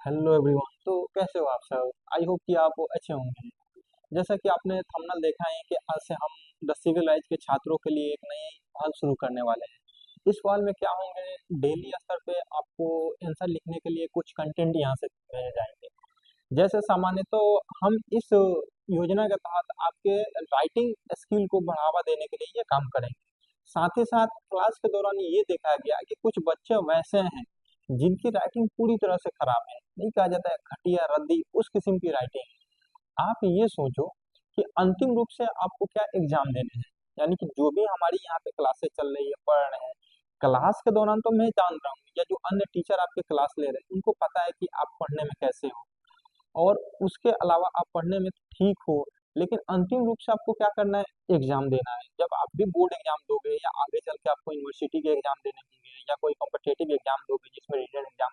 Hello everyone. तो कैसे हो आप सब? आई होप कि आप अच्छे होंगे। जैसा कि आपने थंबनेल देखा है कि आज से हम द सिविल लाइफ के छात्रों के लिए एक नई पहल शुरू करने वाले हैं। इस पहल में क्या होंगे, डेली स्तर पे आपको आंसर लिखने के लिए कुछ कंटेंट यहाँ से भेजे जाएंगे। जैसे सामान्य तो हम इस योजना के तहत आपके राइटिंग स्किल को बढ़ावा देने के लिए ये काम करेंगे। साथ ही साथ क्लास के दौरान ये देखा गया कि कुछ बच्चे वैसे हैं जिनकी राइटिंग पूरी तरह से खराब है, नहीं कहा जाता है घटिया रद्दी, उस किस्म की राइटिंग है। आप ये सोचो कि अंतिम रूप से आपको क्या एग्जाम देने हैं, यानी कि जो भी हमारी यहाँ पे क्लासेस चल रही है, पढ़ रहे हैं, क्लास के दौरान तो मैं जान रहा हूँ या जो अन्य टीचर आपके क्लास ले रहे हैं उनको पता है कि आप पढ़ने में कैसे हो, और उसके अलावा आप पढ़ने में ठीक हो। लेकिन अंतिम रूप से आपको क्या करना है, एग्जाम देना है। जब आप भी बोर्ड एग्जाम दोगे या आगे चल के आपको यूनिवर्सिटी के एग्जाम देने होंगे या कोई कॉम्पिटेटिव एग्जाम दोगे जिसमें रिटन एग्जाम,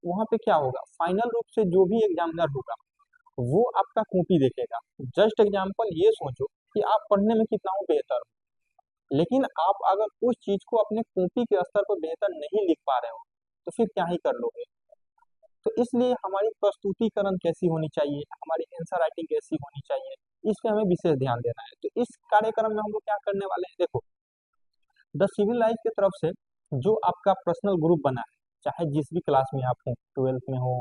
वहाँ पे क्या होगा, फाइनल रूप से जो भी एग्जामिनर होगा वो आपका कॉपी देखेगा। जस्ट एग्जाम्पल ये सोचो कि आप पढ़ने में कितना हो बेहतर हो, लेकिन आप अगर उस चीज को अपने कॉपी के स्तर पर बेहतर नहीं लिख पा रहे हो तो फिर क्या ही कर लोगे। तो इसलिए हमारी प्रस्तुतिकरण कैसी होनी चाहिए, हमारी आंसर राइटिंग कैसी होनी चाहिए, इस पे हमें विशेष ध्यान देना है। तो इस कार्यक्रम में हम लोग क्या करने वाले हैं, देखो, द सिविल लाइफ की तरफ से जो आपका पर्सनल ग्रुप बना है, चाहे जिस भी क्लास में आप हो, 12th में हो,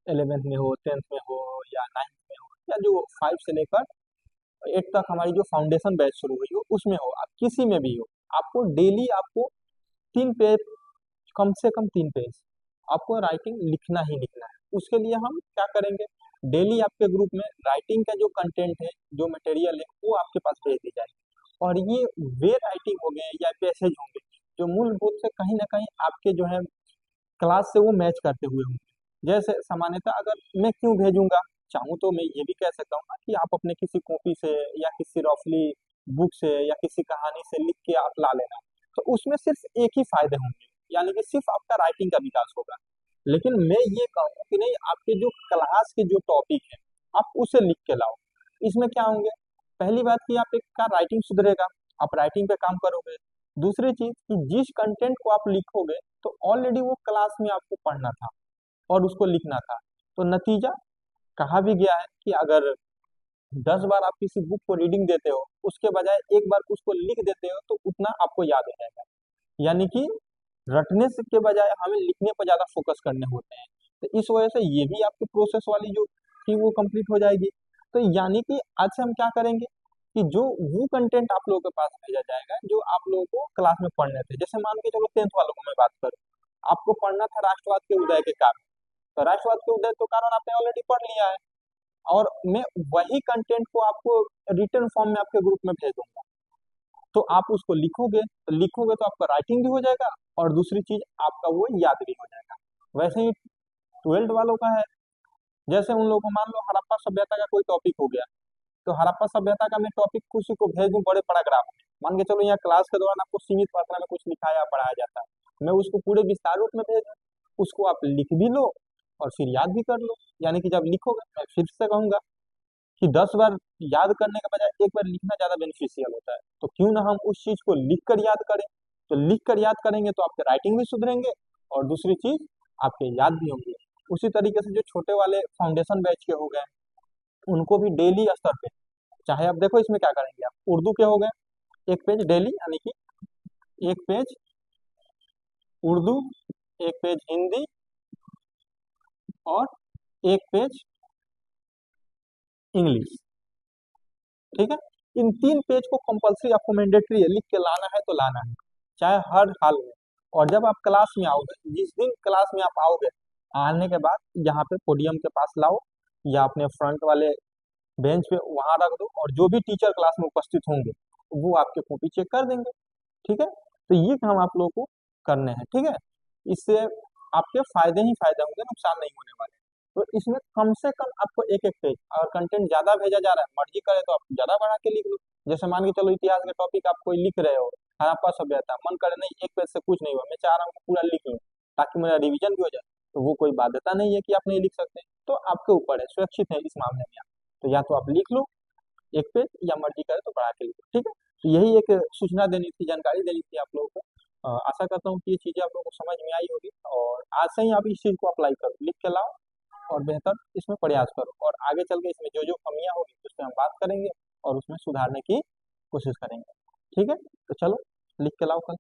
11th में हो, 10th में हो या 9th में हो, या जो 5 से लेकर 8 तक हमारी जो फाउंडेशन बैच शुरू हुई हो उसमें हो, आप किसी में भी हो, आपको डेली आपको 3 पेज, कम से कम 3 पेज आपको राइटिंग लिखना ही लिखना है। उसके लिए हम क्या करेंगे, डेली आपके ग्रुप में राइटिंग का जो कंटेंट है, जो मटेरियल है, वो आपके पास भेज दी जाएगी। और ये वे राइटिंग होंगे या पैसेज होंगे जो मूलभूत से कहीं ना कहीं आपके जो है क्लास से वो मैच करते हुए होंगे। जैसे सामान्यतः अगर मैं क्यों भेजूंगा, चाहूँ तो मैं ये भी कह सकता हूँ ना कि आप अपने किसी कॉपी से या किसी रफली बुक से या किसी कहानी से लिख के आप ला लेना, तो उसमें सिर्फ एक ही फायदे होंगे, यानी कि सिर्फ आपका राइटिंग का विकास होगा। लेकिन मैं ये कहूँ कि नहीं, आपके जो क्लास के जो टॉपिक है आप उसे लिख के लाओ। इसमें क्या होंगे, पहली बात कि आप एक का राइटिंग सुधरेगा, आप राइटिंग पे काम करोगे। दूसरी चीज कि जिस कंटेंट को आप लिखोगे तो ऑलरेडी वो क्लास में आपको पढ़ना था और उसको लिखना था। तो नतीजा, कहा भी गया है कि अगर 10 बार आप किसी बुक को रीडिंग देते हो उसके बजाय एक बार उसको लिख देते हो तो उतना आपको याद हो जाएगा। यानी कि रटने से के बजाय हमें लिखने पर ज्यादा फोकस करने होते हैं। तो इस वजह से ये भी आपकी प्रोसेस वाली जो थी वो कंप्लीट हो जाएगी। तो यानी कि आज से हम क्या करेंगे कि जो वो कंटेंट आप लोगों के पास भेजा जाएगा जो आप लोगों को क्लास में पढ़ने थे, जैसे मान के चलो 10th वालों को मैं बात करूँ, आपको पढ़ना था राष्ट्रवाद के उदय के कारण, तो राष्ट्रवाद के उदय तो कारण आपने ऑलरेडी पढ़ लिया है, और मैं वही कंटेंट को आपको रिटर्न फॉर्म में आपके ग्रुप में भेज दूंगा। तो आप उसको लिखोगे तो आपका राइटिंग भी हो जाएगा, और दूसरी चीज आपका वो याद भी हो जाएगा। वैसे ही 12th वालों का है, जैसे उन लोगों को मान लो हड़प्पा सभ्यता का कोई टॉपिक हो गया, तो हड़प्पा सभ्यता का मैं टॉपिक किसी को भेज दूं बड़े पैराग्राफ में, मान के चलो यहाँ क्लास के दौरान आपको सीमित मात्रा में कुछ लिखाया पढ़ाया जाता है, मैं उसको पूरे विस्तार रूप में भेज दूं, उसको आप लिख भी लो और फिर याद भी कर लो। यानी कि जब लिखोगे, मैं फिर से कहूंगा कि 10 बार याद करने के बजाय एक बार लिखना ज्यादा बेनिफिशियल होता है। तो क्यों ना हम उस चीज को लिख कर याद करें। तो लिख कर याद करेंगे तो आपके राइटिंग भी सुधरेंगे, और दूसरी चीज आपके याद भी होंगे। उसी तरीके से जो छोटे वाले फाउंडेशन बैच के हो गए, उनको भी डेली स्तर पे, चाहे आप देखो इसमें क्या करेंगे, आप उर्दू के हो गए 1 पेज डेली, यानी कि 1 पेज उर्दू, 1 पेज हिंदी, और 1 पेज इंग्लिश। ठीक है, इन 3 पेज को कंपलसरी आपको मैंडेटरी है, लिख के लाना है तो लाना है, चाहे हर हाल में। और जब आप क्लास में आओगे, जिस दिन क्लास में आप आओगे, आने के बाद यहाँ पे पोडियम के पास लाओ या अपने फ्रंट वाले बेंच पे वहां रख दो, और जो भी टीचर क्लास में उपस्थित होंगे वो आपके कॉपी चेक कर देंगे। ठीक है, तो ये काम आप लोगों को करने हैं। ठीक है, इससे आपके फायदे ही फायदे होंगे, नुकसान नहीं होने वाले। तो इसमें कम से कम आपको एक एक पेज, अगर कंटेंट ज्यादा भेजा जा रहा है, मर्जी करे तो आप ज्यादा बढ़ा के लिख लो। जैसे मान के चलो इतिहास के टॉपिक आप कोई लिख रहे हो, हड़प्पा सभ्यता, मन करे नहीं 1 पेज से कुछ नहीं हुआ, मैं चाह रहा हूँ कि पूरा लिख लूँ ताकि मेरा रिवीजन भी हो जाए, तो वो कोई बाध्यता नहीं है कि आप नहीं लिख सकते। तो आपके ऊपर है, सुरक्षित है इस मामले में आप। तो या तो आप लिख लो 1 पेज, या मर्जी करे तो बढ़ा के लिखो। ठीक है, तो यही एक सूचना देनी थी, जानकारी देनी थी आप लोगों को। आशा करता हूँ कि ये चीजें आप लोगों को समझ में आई होगी, और आज से ही आप इस चीज को अप्लाई करो, लिख के लाओ और बेहतर इसमें प्रयास करो, और आगे चल के इसमें जो जो कमियां होगी उस पर हम बात करेंगे और उसमें सुधारने की कोशिश करेंगे। ठीक है, तो चलो लिख के लाओ कल।